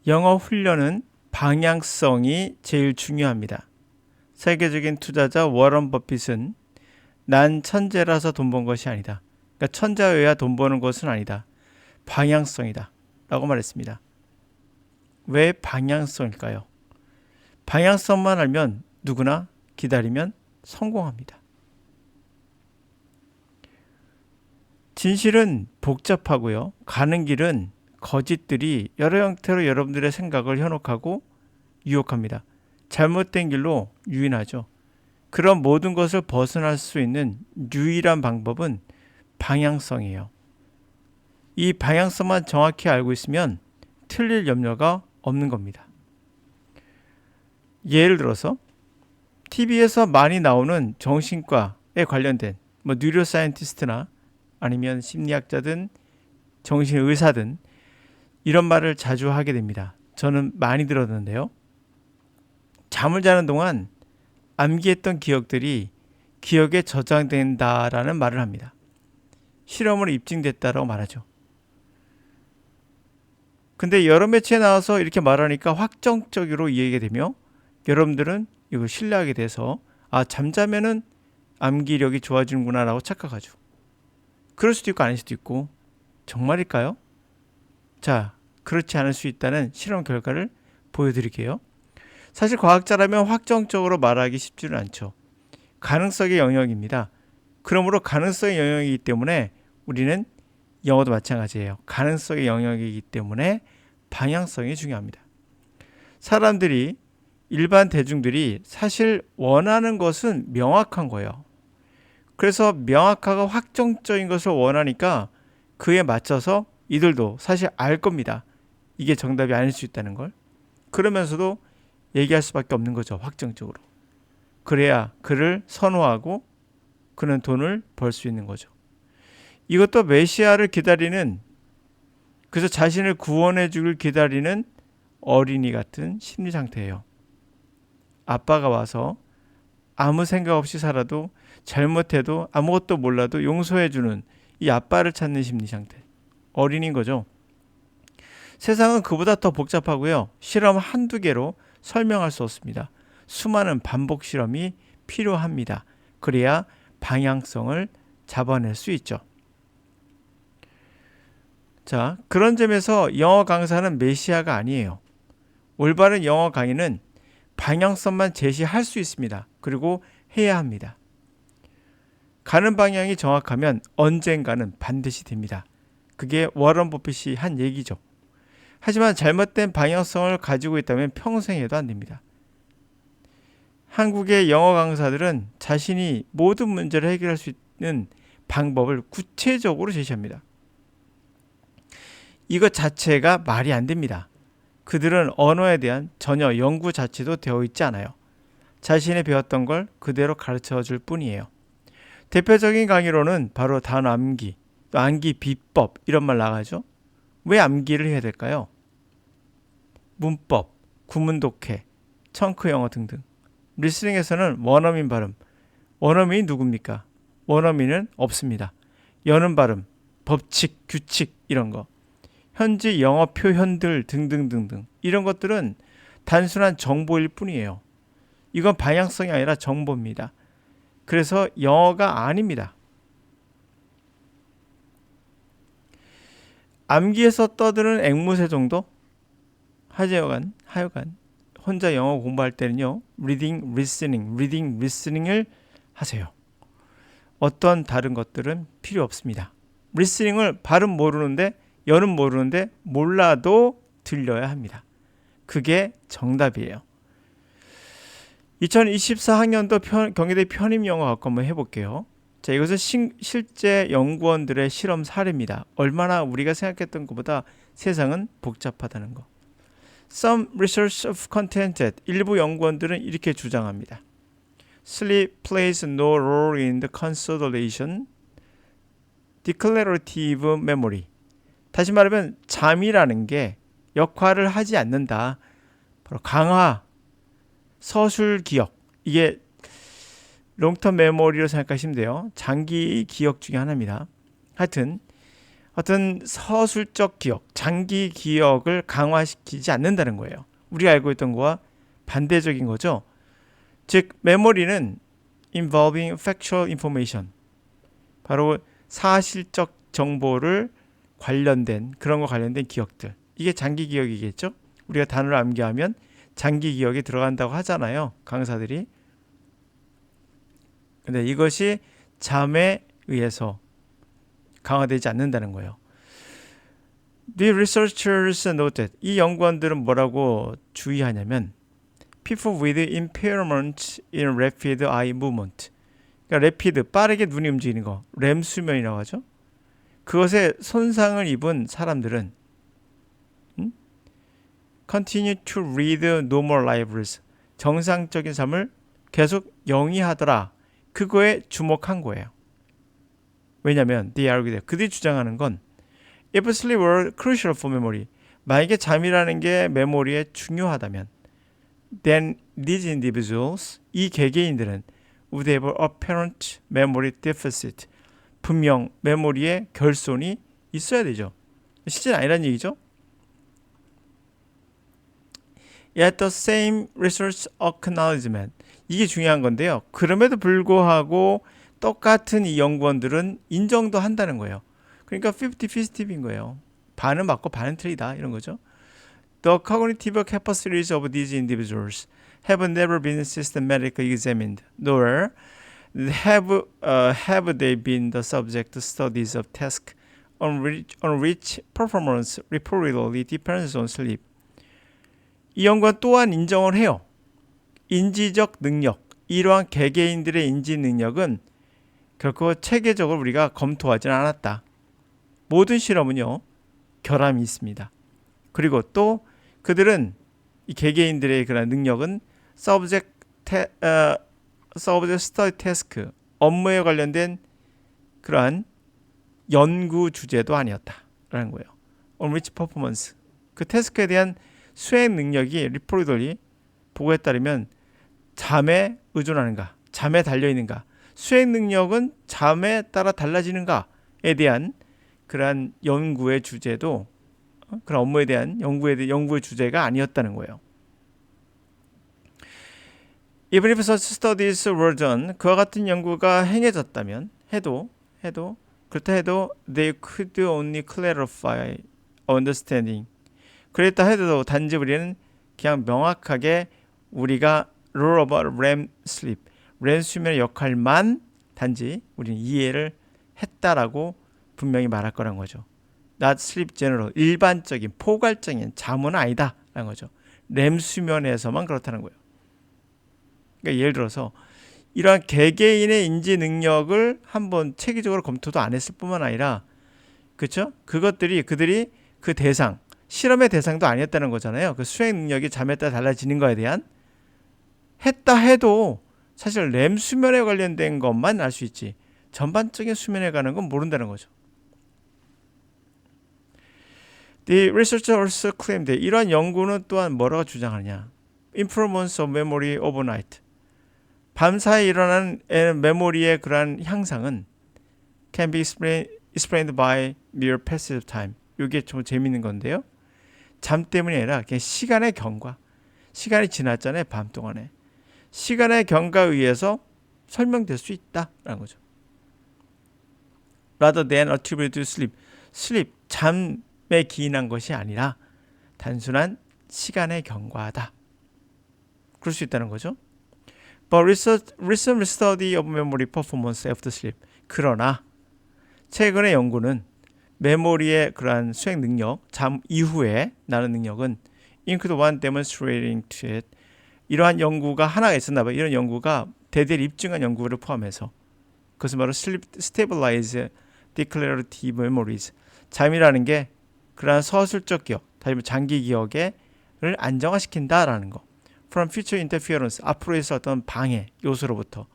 영어 훈련은 방향성이 제일 중요합니다. 세계적인 투자자 워런 버핏은 난 천재라서 돈 번 것이 아니다. 그러니까 천재여야 돈 버는 것은 아니다. 방향성이다. 라고 말했습니다. 왜 방향성일까요? 방향성만 알면 누구나 기다리면 성공합니다. 진실은 복잡하고요. 가는 길은 거짓들이 여러 형태로 여러분들의 생각을 현혹하고 유혹합니다. 잘못된 길로 유인하죠. 그런 모든 것을 벗어날 수 있는 유일한 방법은 방향성이에요. 이 방향성만 정확히 알고 있으면 틀릴 염려가 없는 겁니다. 예를 들어서 TV에서 많이 나오는 정신과에 관련된 뉴로사이언티스트나 아니면 심리학자든 정신의사든 이런 말을 자주 하게 됩니다. 저는 많이 들었는데요. 잠을 자는 동안 암기했던 기억들이 기억에 저장된다라는 말을 합니다. 실험으로 입증됐다라고 말하죠. 근데 여러 매체에 나와서 이렇게 말하니까 확정적으로 이해가 되며 여러분들은 이걸 신뢰하게 돼서 잠자면은 암기력이 좋아지는구나 라고 착각하죠. 그럴 수도 있고 아닐 수도 있고 정말일까요? 자, 그렇지 않을 수 있다는 실험 결과를 보여드릴게요. 사실 과학자라면 확정적으로 말하기 쉽지는 않죠. 가능성의 영역입니다. 그러므로 가능성의 영역이기 때문에 우리는 영어도 마찬가지예요. 가능성의 영역이기 때문에 방향성이 중요합니다. 사람들이 일반 대중들이 사실 원하는 것은 명확한 거예요. 그래서 명확하고 확정적인 것을 원하니까 그에 맞춰서 이들도 사실 알 겁니다. 이게 정답이 아닐 수 있다는 걸. 그러면서도 얘기할 수밖에 없는 거죠. 확정적으로. 그래야 그를 선호하고 그는 돈을 벌 수 있는 거죠. 이것도 메시아를 기다리는, 그래서 자신을 구원해 주길 기다리는 어린이 같은 심리 상태예요. 아빠가 와서 아무 생각 없이 살아도 잘못해도 아무것도 몰라도 용서해 주는 이 아빠를 찾는 심리 상태. 어린이인 거죠. 세상은 그보다 더 복잡하고요. 실험 한두 개로 설명할 수 없습니다. 수많은 반복 실험이 필요합니다. 그래야 방향성을 잡아낼 수 있죠. 자, 그런 점에서 영어 강사는 메시아가 아니에요. 올바른 영어 강의는 방향성만 제시할 수 있습니다. 그리고 해야 합니다. 가는 방향이 정확하면 언젠가는 반드시 됩니다. 그게 워런 버핏이 한 얘기죠. 하지만 잘못된 방향성을 가지고 있다면 평생 해도 안 됩니다. 한국의 영어 강사들은 자신이 모든 문제를 해결할 수 있는 방법을 구체적으로 제시합니다. 이것 자체가 말이 안 됩니다. 그들은 언어에 대한 전혀 연구 자체도 되어 있지 않아요. 자신이 배웠던 걸 그대로 가르쳐 줄 뿐이에요. 대표적인 강의로는 바로 단어 암기, 또 암기 비법 이런 말 나가죠. 왜 암기를 해야 될까요? 문법, 구문 독해, 청크 영어 등등. 리스닝에서는 원어민 발음. 원어민이 누굽니까? 원어민은 없습니다. 여는 발음, 법칙, 규칙 이런 거. 현지 영어 표현들 등등등등. 이런 것들은 단순한 정보일 뿐이에요. 이건 방향성이 아니라 정보입니다. 그래서 영어가 아닙니다. 암기에서 떠드는 앵무새 정도? 하여간 혼자 영어 공부할 때는요. reading, listening을 하세요. 어떤 다른 것들은 필요 없습니다. 리스닝을 발음 모르는데 여는 모르는데 몰라도 들려야 합니다. 그게 정답이에요. 2024학년도 경희대 편입영어 갖고 한번 해볼게요. 자, 이것은 실제 연구원들의 실험 사례입니다. 얼마나 우리가 생각했던 것보다 세상은 복잡하다는 거. Some research of contented. 일부 연구원들은 이렇게 주장합니다. Sleep plays no role in the consolidation, declarative memory. 다시 말하면 잠이라는 게 역할을 하지 않는다. 바로 강화, 서술 기억. 이게 롱텀 메모리로 생각하시면 돼요. 장기 기억 중에 하나입니다. 하여튼 어떤 서술적 기억, 장기 기억을 강화시키지 않는다는 거예요. 우리가 알고 있던 거와 반대적인 거죠. 즉 메모리는 involving factual information, 바로 사실적 정보를 관련된 그런 거 관련된 기억들, 이게 장기 기억이겠죠. 우리가 단어를 암기하면 장기 기억에 들어간다고 하잖아요, 강사들이. 근데 이것이 잠에 의해서 강화되지 않는다는 거예요. The researchers noted, 이 연구원들은 뭐라고 주의하냐면 people with impairment in rapid eye movement, 그러니까 rapid, 빠르게 눈이 움직이는 거, 렘 수면이라고 하죠. 그것에 손상을 입은 사람들은 continue to read normal lives, 정상적인 삶을 계속 영위하더라. 그거에 주목한 거예요. 왜냐하면 they argue that, 그들이 주장하는 건 if sleep were crucial for memory, 만약에 잠이라는 게 메모리에 중요하다면 then these individuals, 이 개개인들은 would have apparent memory deficit, 분명 메모리에 결손이 있어야 되죠. 실제는 아니란 얘기죠. Yet the same research acknowledgement, 이게 중요한 건데요. 그럼에도 불구하고 똑같은 이 연구원들은 인정도 한다는 거예요. 그러니까 50-50인 거예요. 반은 맞고 반은 틀리다 이런 거죠. The cognitive capacities of these individuals have never been systematically examined, nor have they been the subject studies of tasks on which performance reportedly depends on sleep. 이 연구원 또한 인정을 해요. 인지적 능력, 이러한 개개인들의 인지 능력은 결코 체계적으로 우리가 검토하지는 않았다. 모든 실험은요, 결함이 있습니다. 그리고 또 그들은 이 개개인들의 그런 능력은 subject study task, 업무에 관련된 그러한 연구 주제도 아니었다라는 거예요. On which performance, 그 태스크에 대한 수행 능력이 리포트들이 보고에 따르면 잠에 의존하는가, 잠에 달려있는가, 수행 능력은 잠에 따라 달라지는가에 대한 그러한 연구의 주제도, 그런 업무에 대한 연구의 주제가 아니었다는 거예요. Even if such studies were done, 그와 같은 연구가 행해졌다면 그렇다 해도 they could only clarify understanding, 그랬다 해도 단지 우리는 그냥 명확하게 우리가 rule about REM sleep, REM 수면의 역할만 단지 우리는 이해를 했다라고 분명히 말할 거란 거죠. Not sleep general, 일반적인 포괄적인 잠은 아니다라는 거죠. REM 수면에서만 그렇다는 거예요. 그러니까 예를 들어서 이러한 개개인의 인지 능력을 한번 체계적으로 검토도 안 했을 뿐만 아니라, 그렇죠? 그들이 그 대상, 실험의 대상도 아니었다는 거잖아요. 그 수행 능력이 잠에 따라 달라지는 거에 대한, 했다 해도 사실 렘 수면에 관련된 것만 알 수 있지 전반적인 수면에 관한 건 모른다는 거죠. The researcher also claimed, 이러한 연구는 또한 뭐라고 주장하느냐, improvements of memory overnight, 밤사이에 일어나는 메모리의 그러한 향상은 can be explained by mere passage of time. 이게 좀 재밌는 건데요. 잠 때문이 아니라 그냥 시간의 경과, 시간이 지났잖아요. 밤 동안에 시간의 경과에 의해서 설명될 수 있다라는 거죠. Rather than attributed to sleep, 잠에 기인한 것이 아니라 단순한 시간의 경과다. 그럴 수 있다는 거죠. But recent study of memory performance after sleep, 그러나 최근의 연구는 메모리의 그러한 수행 능력, 잠 이후에 나는 능력은 include one demonstrating to it, 이러한 연구가 하나가 있었나 봐요. 이런 연구가 대대를 입증한 연구를 포함해서, 그것은 바로 sleep stabilize declarative memories, 잠이라는 게 그러한 서술적 기억, 다시 말해 장기 기억을 안정화시킨다라는 거. From future interference, 앞으로 있을 어떤 방해 요소로부터.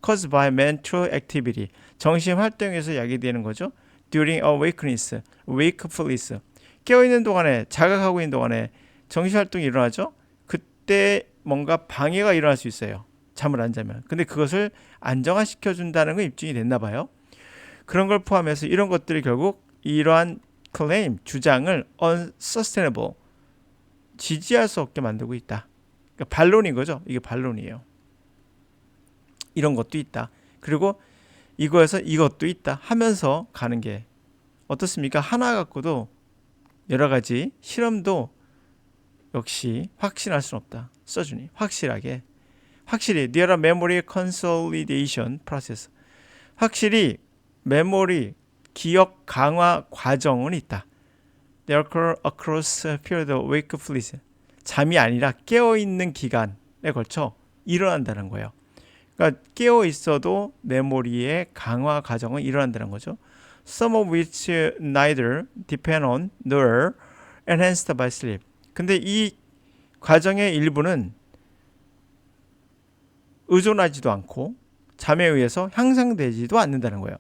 Caused by mental activity, 정신 활동에서 야기되는 거죠. During wakefulness, 깨어있는 동안에, 자각하고 있는 동안에 정신 활동이 일어나죠. 그때 뭔가 방해가 일어날 수 있어요. 잠을 안 자면. 근데 그것을 안정화시켜준다는 건 입증이 됐나 봐요. 그런 걸 포함해서 이런 것들이 결국 이러한 클레임, 주장을 unsustainable, 지지할 수 없게 만들고 있다. 그러니까 반론인 거죠. 이게 반론이에요. 이런 것도 있다. 그리고 이거에서 이것도 있다 하면서 가는 게 어떻습니까? 하나 갖고도 여러 가지 실험도 역시 확신할 수는 없다. 써주니 확실히 There are memory consolidation process. 확실히 메모리 기억 강화 과정은 있다. They occur across a period of wakefulness. 잠이 아니라 깨어 있는 기간에 걸쳐 일어난다는 거예요. 그러니까 깨어 있어도 메모리의 강화 과정은 일어난다는 거죠. Some of which neither depend on nor enhanced by sleep. 근데 이 과정의 일부는 의존하지도 않고 잠에 의해서 향상되지도 않는다는 거예요.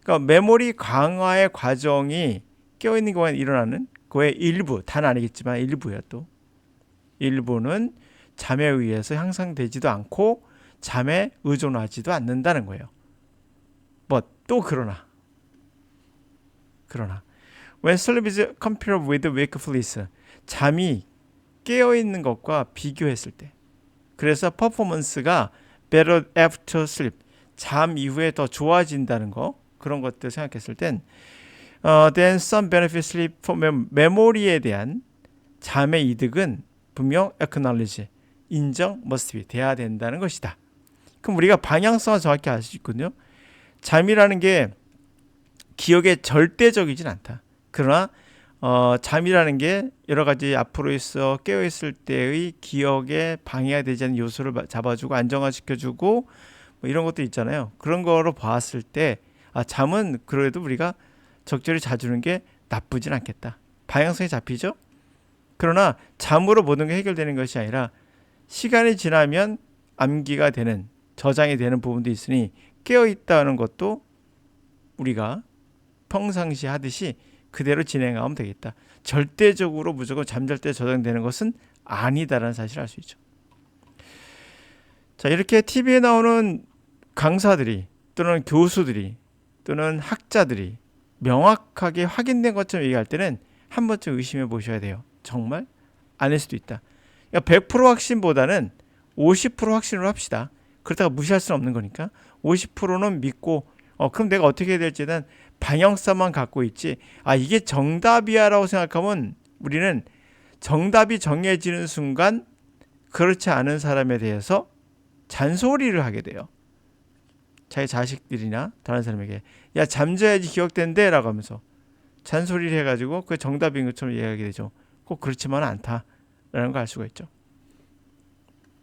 그러니까 메모리 강화의 과정이 깨어있는 경우에 일어나는 그의 일부, 다는 아니겠지만 일부야 또. 일부는 잠에 의해서 향상되지도 않고 잠에 의존하지도 않는다는 거예요. 또 그러나 when sleep is compared with wakefulness, 잠이 깨어있는 것과 비교했을 때, 그래서 퍼포먼스가 better after sleep, 잠 이후에 더 좋아진다는 거, 그런 것들 생각했을 땐 then some benefit sleep for 메모리에 대한 잠의 이득은 분명 acknowledge, 인정, must be, 돼야 된다는 것이다. 그럼 우리가 방향성을 정확히 알 수 있거든요. 잠이라는 게 기억에 절대적이진 않다. 그러나 잠이라는 게 여러 가지 앞으로 있어 깨어있을 때의 기억에 방해가 되지 않는 요소를 잡아주고 안정화시켜주고 뭐 이런 것도 있잖아요. 그런 거로 봤을 때 잠은 그래도 우리가 적절히 자주는 게 나쁘진 않겠다. 방향성이 잡히죠? 그러나 잠으로 모든 게 해결되는 것이 아니라 시간이 지나면 암기가 되는, 저장이 되는 부분도 있으니 깨어있다는 것도 우리가 평상시 하듯이 그대로 진행하면 되겠다. 절대적으로 무조건 잠잘 때 저장되는 것은 아니다라는 사실을 알 수 있죠. 자, 이렇게 TV에 나오는 강사들이 또는 교수들이 또는 학자들이 명확하게 확인된 것처럼 얘기할 때는 한 번쯤 의심해 보셔야 돼요. 정말 아닐 수도 있다. 그러니까 100% 확신보다는 50% 확신으로 합시다. 그렇다고 무시할 수는 없는 거니까 50%는 믿고 그럼 내가 어떻게 해야 될지는 방향성만 갖고 있지 이게 정답이야 라고 생각하면 우리는 정답이 정해지는 순간 그렇지 않은 사람에 대해서 잔소리를 하게 돼요. 자기 자식들이나 다른 사람에게 야 잠자야지 기억된대 라고 하면서 잔소리를 해가지고 그게 정답인 것처럼 이야기하게 되죠. 꼭 그렇지만은 않다라는 걸 알 수가 있죠.